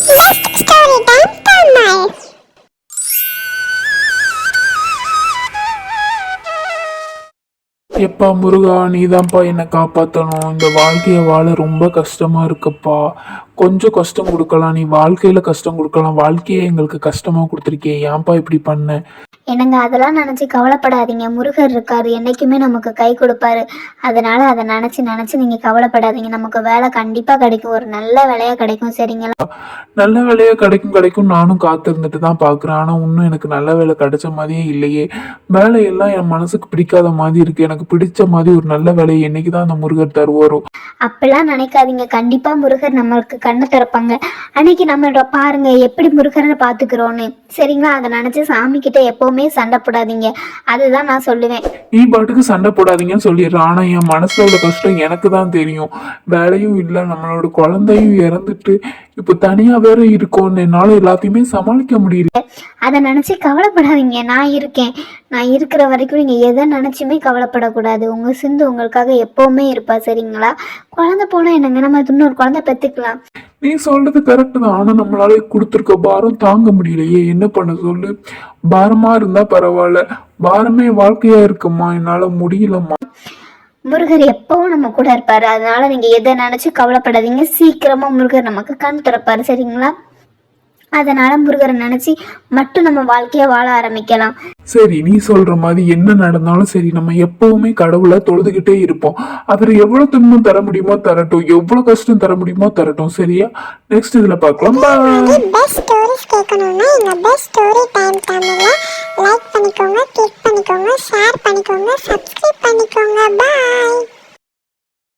Best story time Tamil. எப்பா முருகா, நீதான்ப்பா என்னை காப்பாற்றணும். இந்த வாழ்க்கையை வாழ ரொம்ப கஷ்டமா இருக்குப்பா. கொஞ்சம் கஷ்டம் கொடுக்கலாம், நீ வாழ்க்கையில கஷ்டம் கொடுக்கலாம். வாழ்க்கையே எங்களுக்கு கஷ்டமா கொடுத்துருக்கே, ஏன்ப்பா இப்படி பண்ண? என்னங்க அதெல்லாம் நினச்சி கவலைப்படாதீங்க. முருகர் இருக்காரு, என்றைக்குமே நமக்கு கை கொடுப்பாரு. அதனால் அதை நினச்சி நீங்கள் கவலைப்படாதீங்க. நமக்கு வேலை கண்டிப்பாக கிடைக்கும், ஒரு நல்ல வேலையாக கிடைக்கும். சரிங்களா? நல்ல வேலையா கிடைக்கும் நானும் காத்திருந்துட்டு தான் பார்க்குறேன். ஆனால் இன்னும் எனக்கு நல்ல வேலை கிடைச்ச மாதிரியே இல்லையே. வேலையெல்லாம் என் மனசுக்கு பிடிக்காத மாதிரி இருக்குது. எனக்கு பிடிச்ச மாதிரி ஒரு நல்ல வேலையை என்னைக்கு தான் அந்த முருகர் தருவாரோ? அப்படிலாம் நினைக்காதீங்க. கண்டிப்பாக முருகர் நம்மளுக்கு கண்ணு திறப்பாங்க. அன்னைக்கு நம்ம பாருங்க எப்படி முருகரை பார்த்துக்கிறோன்னு. சரிங்களா? அதை நினச்சி சாமி கிட்ட எப்போவுமே சண்டை போடாதீங்க. அதுதான் நான் சொல்லுவேன். நீ பாட்டுக்கு சண்டை போடாதீங்கன்னு சொல்லிடுறேன். ஆனால் என் மனசில் உள்ள கஷ்டம் எனக்கு தான் தெரியும். வேலையும் இல்லை, நம்மளோட குழந்தையும் இறந்துட்டு இப்போ தனியாக வேற இருக்கோன்னு என்னால் எல்லாத்தையுமே சமாளிக்க முடியல. அதை நினச்சி கவலைப்படாதீங்க. நான் இருக்கேன். நான் இருக்கிற வரைக்கும் நீங்கள் எதை நினச்சுமே கவலைப்படக்கூடாது. உங்கள் சிந்து உங்களுக்காக எப்போவுமே இருப்பா. சரிங்களா? குழந்தை போனால் என்னங்க, நம்ம இன்னொரு குழந்தை பெற்றுக்கலாம். நீ சொல்றது கரெக்டு தான். ஆனால் நம்மளால கொடுத்துருக்க பாரம் தாங்க முடியலையே, என்ன பண்ண சொல்லு? பாரமா இருந்தா பரவாயில்ல, பாரமே வாழ்க்கையா இருக்குமா? என்னால முடியலம்மா. முருகர் எப்பவும் நம்ம கூட இருப்பாரு. அதனால நீங்க எதை நினைச்சு கவலைப்படாதீங்க. சீக்கிரமா முருகர் நமக்கு கண் திறப்பாரு. சரிங்களா? அதனால முருகரை நினைச்சு மட்டும் நம்ம வாழ்க்கைய வாழ ஆரம்பிக்கலாம். சரி, நீ சொல்ற மாதிரி என்ன நடந்தாலும் சரி, நம்ம எப்பவுமே கடவுளை தொழுதுகிட்டே இருப்போம். அவர் எவ்வளவு துன்பம் தர முடியுமோ தரட்டும், எவ்வளவு கஷ்டம் தர முடியுமோ தரட்டும். சரியா? நெக்ஸ்ட் இதுல பார்க்கலாம். பெஸ்ட் ஸ்டோரிஸ் கேட்கணும்னா எங்க பெஸ்ட் ஸ்டோரி டைம் தமிழ்ல லைக் பண்ணிக்கோங்க, கிளிக் பண்ணிக்கோங்க, ஷேர் பண்ணிக்கோங்க, சப்ஸ்கிரைப் பண்ணிக்கோங்க. பாய்.